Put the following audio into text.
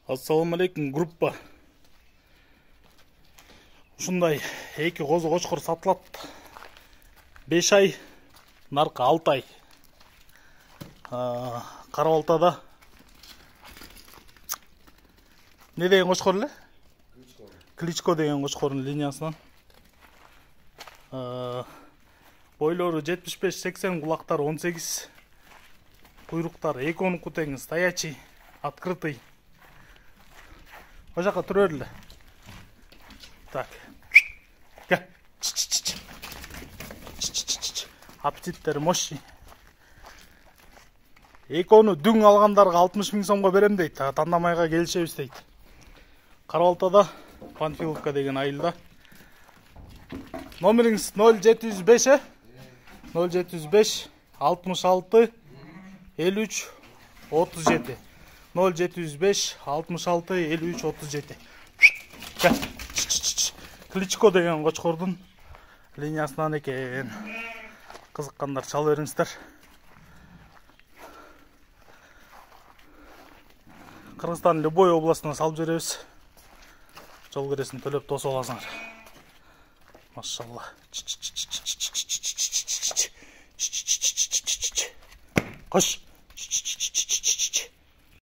Ассаламу алейкум группа. Ушундай эки козу кочкор сатылат. 5 ай, наркы 6 ай. Кара Балтада. Не деген кочкор эле? Кличко деген кочкордун линиясынан. Бойлору 75-80, кулактары 18. Куйруктары 2-10 тең, стоячий, открытый. Ошака турөр эле. Так. Аппетиттери мощный. Экөөнү дүң алгандарга 60 000 сомго берем дейт. Тандамайга келишебиз дейт. Кара Балтада, Панфиловка деген айылда. Номериңиз 0705 0705 66 53 37. 0705 66 53 37. Кличко деген кочкордун линиясынан экен. Кызыккандар чала бериңиздер. Кыргызстан любой областына салып жиберебиз. Жол киресин төлөп тосуп аласыңар. Машалла. Кош.